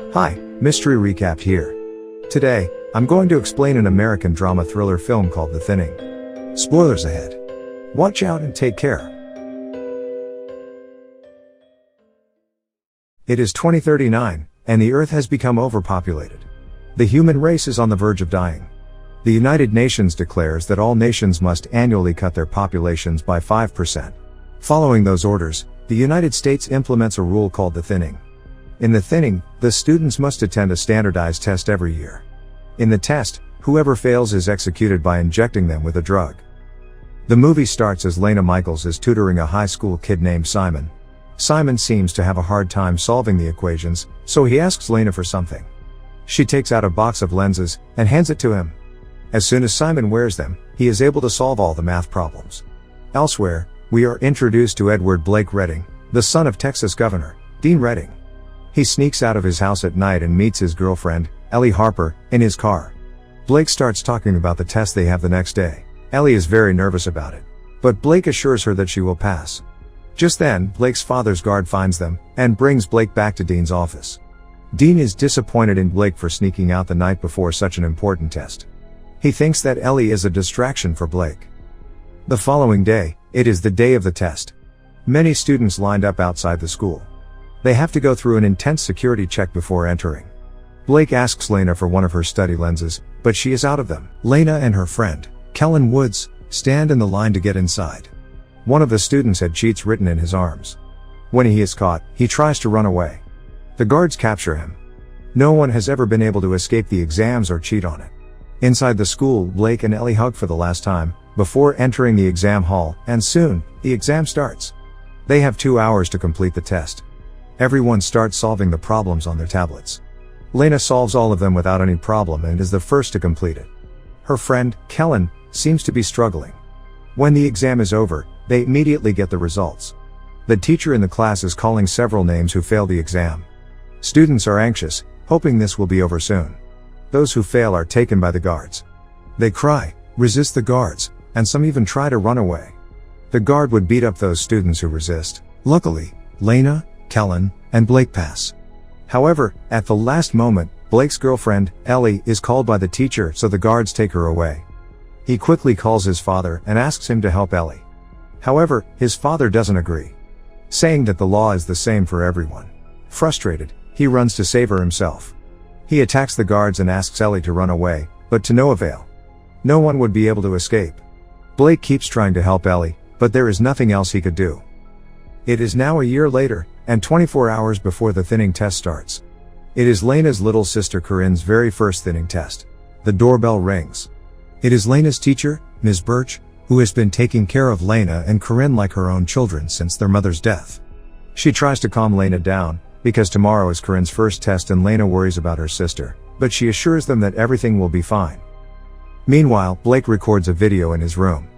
Hi, Mystery Recap here. Today, I'm going to explain an American drama thriller film called The Thinning. Spoilers ahead. Watch out and take care. It is 2039, and the Earth has become overpopulated. The human race is on the verge of dying. The United Nations declares that all nations must annually cut their populations by 5%. Following those orders, the United States implements a rule called the thinning. In the thinning, the students must attend a standardized test every year. In the test, whoever fails is executed by injecting them with a drug. The movie starts as Lena Michaels is tutoring a high school kid named Simon. Simon seems to have a hard time solving the equations, so he asks Lena for something. She takes out a box of lenses and hands it to him. As soon as Simon wears them, he is able to solve all the math problems. Elsewhere, we are introduced to Edward Blake Redding, the son of Texas Governor Dean Redding. He sneaks out of his house at night and meets his girlfriend, Ellie Harper, in his car. Blake starts talking about the test they have the next day. Ellie is very nervous about it, but Blake assures her that she will pass. Just then, Blake's father's guard finds them and brings Blake back to Dean's office. Dean is disappointed in Blake for sneaking out the night before such an important test. He thinks that Ellie is a distraction for Blake. The following day, it is the day of the test. Many students lined up outside the school. They have to go through an intense security check before entering. Blake asks Lena for one of her study lenses, but she is out of them. Lena and her friend, Kellen Woods, stand in the line to get inside. One of the students had cheats written in his arms. When he is caught, he tries to run away. The guards capture him. No one has ever been able to escape the exams or cheat on it. Inside the school, Blake and Ellie hug for the last time, before entering the exam hall, and soon, the exam starts. They have 2 hours to complete the test. Everyone starts solving the problems on their tablets. Lena solves all of them without any problem and is the first to complete it. Her friend, Kellen, seems to be struggling. When the exam is over, they immediately get the results. The teacher in the class is calling several names who failed the exam. Students are anxious, hoping this will be over soon. Those who fail are taken by the guards. They cry, resist the guards, and some even try to run away. The guard would beat up those students who resist. Luckily, Lena, Kellen, and Blake pass. However, at the last moment, Blake's girlfriend, Ellie, is called by the teacher, so the guards take her away. He quickly calls his father and asks him to help Ellie. However, his father doesn't agree, saying that the law is the same for everyone. Frustrated, he runs to save her himself. He attacks the guards and asks Ellie to run away, but to no avail. No one would be able to escape. Blake keeps trying to help Ellie, but there is nothing else he could do. It is now a year later, and 24 hours before the thinning test starts. It is Lena's little sister Corinne's very first thinning test. The doorbell rings. It is Lena's teacher, Ms. Birch, who has been taking care of Lena and Corinne like her own children since their mother's death. She tries to calm Lena down, because tomorrow is Corinne's first test and Lena worries about her sister, but she assures them that everything will be fine. Meanwhile, Blake records a video in his room.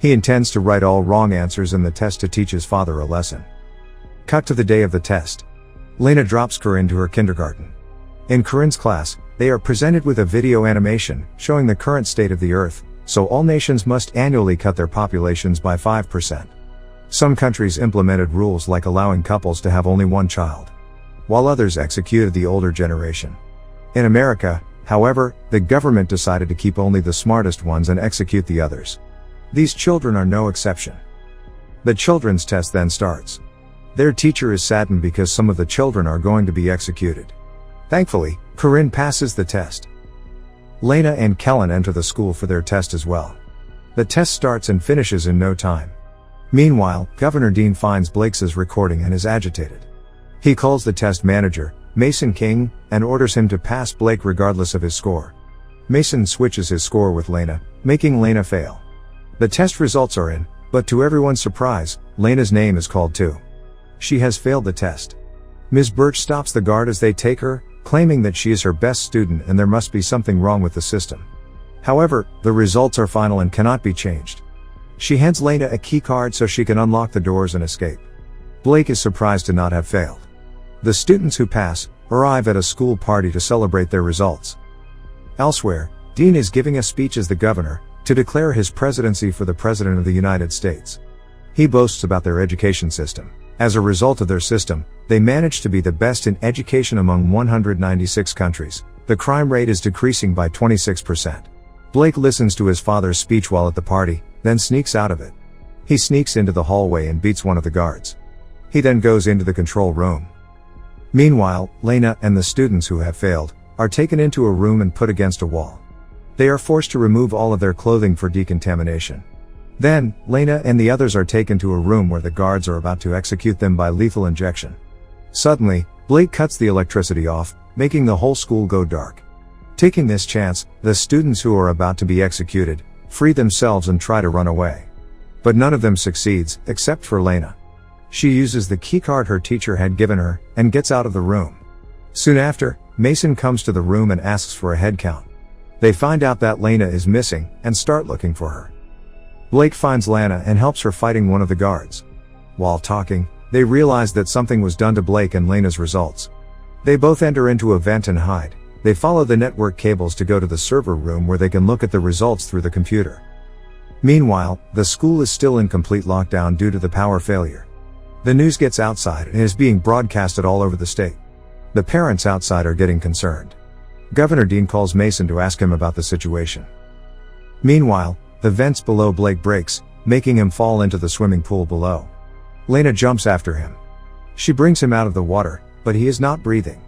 He intends to write all wrong answers in the test to teach his father a lesson. Cut to the day of the test. Lena drops Corinne to her kindergarten. In Corinne's class, they are presented with a video animation showing the current state of the Earth, so all nations must annually cut their populations by 5%. Some countries implemented rules like allowing couples to have only one child, while others executed the older generation. In America, however, the government decided to keep only the smartest ones and execute the others. These children are no exception. The children's test then starts. Their teacher is saddened because some of the children are going to be executed. Thankfully, Corinne passes the test. Lena and Kellen enter the school for their test as well. The test starts and finishes in no time. Meanwhile, Governor Dean finds Blake's recording and is agitated. He calls the test manager, Mason King, and orders him to pass Blake regardless of his score. Mason switches his score with Lena, making Lena fail. The test results are in, but to everyone's surprise, Lena's name is called too. She has failed the test. Ms. Birch stops the guard as they take her, claiming that she is her best student and there must be something wrong with the system. However, the results are final and cannot be changed. She hands Lena a key card so she can unlock the doors and escape. Blake is surprised to not have failed. The students who pass arrive at a school party to celebrate their results. Elsewhere, Dean is giving a speech as the governor, to declare his presidency for the President of the United States. He boasts about their education system. As a result of their system, they manage to be the best in education among 196 countries. The crime rate is decreasing by 26%. Blake listens to his father's speech while at the party, then sneaks out of it. He sneaks into the hallway and beats one of the guards. He then goes into the control room. Meanwhile, Lena and the students who have failed are taken into a room and put against a wall. They are forced to remove all of their clothing for decontamination. Then, Lena and the others are taken to a room where the guards are about to execute them by lethal injection. Suddenly, Blake cuts the electricity off, making the whole school go dark. Taking this chance, the students who are about to be executed free themselves and try to run away. But none of them succeeds, except for Lena. She uses the keycard her teacher had given her, and gets out of the room. Soon after, Mason comes to the room and asks for a head count. They find out that Lena is missing, and start looking for her. Blake finds Lena and helps her fighting one of the guards. While talking, they realize that something was done to Blake and Lena's results. They both enter into a vent and hide. They follow the network cables to go to the server room where they can look at the results through the computer. Meanwhile, the school is still in complete lockdown due to the power failure. The news gets outside and is being broadcasted all over the state. The parents outside are getting concerned. Governor Dean calls Mason to ask him about the situation. Meanwhile, the vents below Blake breaks, making him fall into the swimming pool below. Lena jumps after him. She brings him out of the water, but he is not breathing.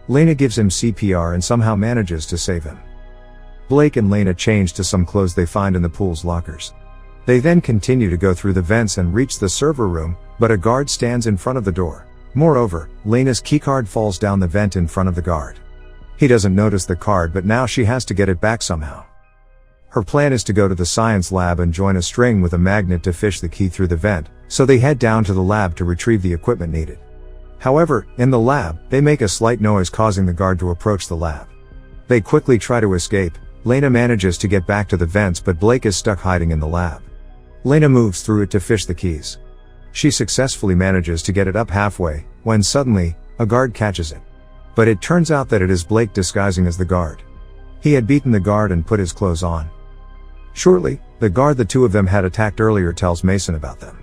Lena gives him CPR and somehow manages to save him. Blake and Lena change to some clothes they find in the pool's lockers. They then continue to go through the vents and reach the server room, but a guard stands in front of the door. Moreover, Lena's keycard falls down the vent in front of the guard. He doesn't notice the card, but now she has to get it back somehow. Her plan is to go to the science lab and join a string with a magnet to fish the key through the vent, so they head down to the lab to retrieve the equipment needed. However, in the lab, they make a slight noise causing the guard to approach the lab. They quickly try to escape. Lena manages to get back to the vents, but Blake is stuck hiding in the lab. Lena moves through it to fish the keys. She successfully manages to get it up halfway, when suddenly, a guard catches it. But it turns out that it is Blake disguising as the guard. He had beaten the guard and put his clothes on. Shortly, the guard the two of them had attacked earlier tells Mason about them.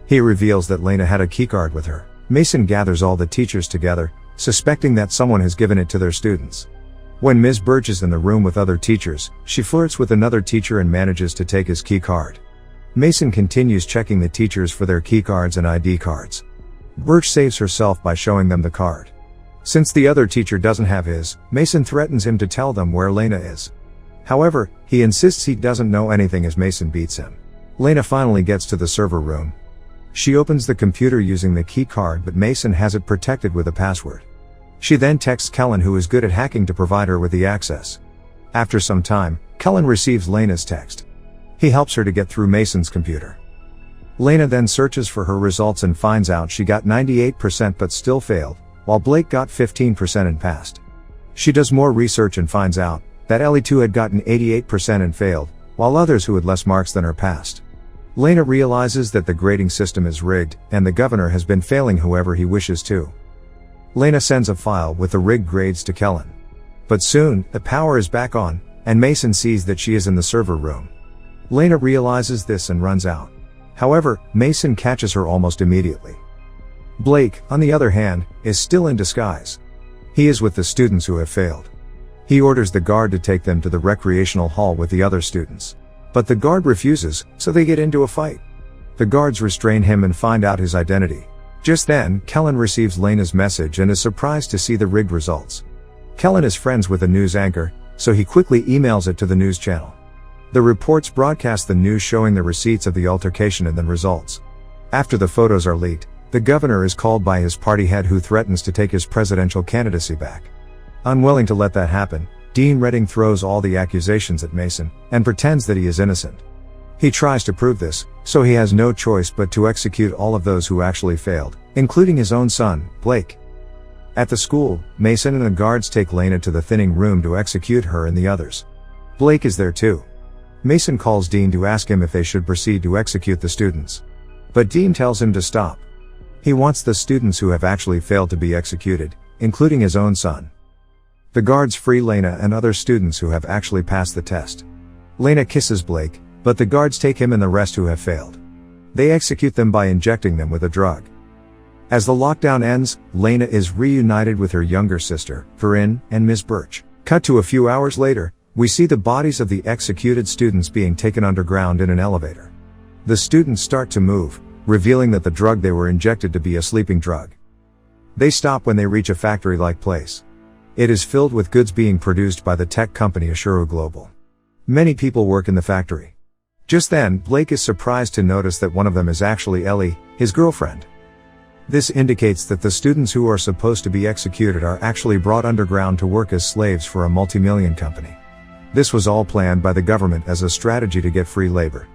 He reveals that Lena had a keycard with her. Mason gathers all the teachers together, suspecting that someone has given it to their students. When Ms. Birch is in the room with other teachers, she flirts with another teacher and manages to take his keycard. Mason continues checking the teachers for their keycards and ID cards. Birch saves herself by showing them the card. Since the other teacher doesn't have his, Mason threatens him to tell them where Lena is. However, he insists he doesn't know anything as Mason beats him. Lena finally gets to the server room. She opens the computer using the key card, but Mason has it protected with a password. She then texts Kellen, who is good at hacking, to provide her with the access. After some time, Kellen receives Lena's text. He helps her to get through Mason's computer. Lena then searches for her results and finds out she got 98% but still failed, while Blake got 15% and passed. She does more research and finds out that Ellie too had gotten 88% and failed, while others who had less marks than her passed. Lena realizes that the grading system is rigged, and the governor has been failing whoever he wishes to. Lena sends a file with the rigged grades to Kellen. But soon, the power is back on, and Mason sees that she is in the server room. Lena realizes this and runs out. However, Mason catches her almost immediately. Blake, on the other hand, is still in disguise. He is with the students who have failed. He orders the guard to take them to the recreational hall with the other students. But the guard refuses, so they get into a fight. The guards restrain him and find out his identity. Just then, Kellen receives Lena's message and is surprised to see the rigged results. Kellen is friends with a news anchor, so he quickly emails it to the news channel. The reports broadcast the news showing the receipts of the altercation and the results. After the photos are leaked, the governor is called by his party head, who threatens to take his presidential candidacy back. Unwilling to let that happen, Dean Redding throws all the accusations at Mason, and pretends that he is innocent. He tries to prove this, so he has no choice but to execute all of those who actually failed, including his own son, Blake. At the school, Mason and the guards take Lena to the thinning room to execute her and the others. Blake is there too. Mason calls Dean to ask him if they should proceed to execute the students. But Dean tells him to stop. He wants the students who have actually failed to be executed, including his own son. The guards free Lena and other students who have actually passed the test. Lena kisses Blake, but the guards take him and the rest who have failed. They execute them by injecting them with a drug. As the lockdown ends, Lena is reunited with her younger sister, Corinne, and Miss Birch. Cut to a few hours later, we see the bodies of the executed students being taken underground in an elevator. The students start to move, revealing that the drug they were injected to be a sleeping drug. They stop when they reach a factory-like place. It is filled with goods being produced by the tech company Ashuru Global. Many people work in the factory. Just then, Blake is surprised to notice that one of them is actually Ellie, his girlfriend. This indicates that the students who are supposed to be executed are actually brought underground to work as slaves for a multi-million company. This was all planned by the government as a strategy to get free labor.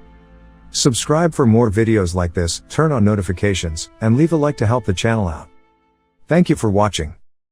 Subscribe for more videos like this, turn on notifications, and leave a like to help the channel out. Thank you for watching.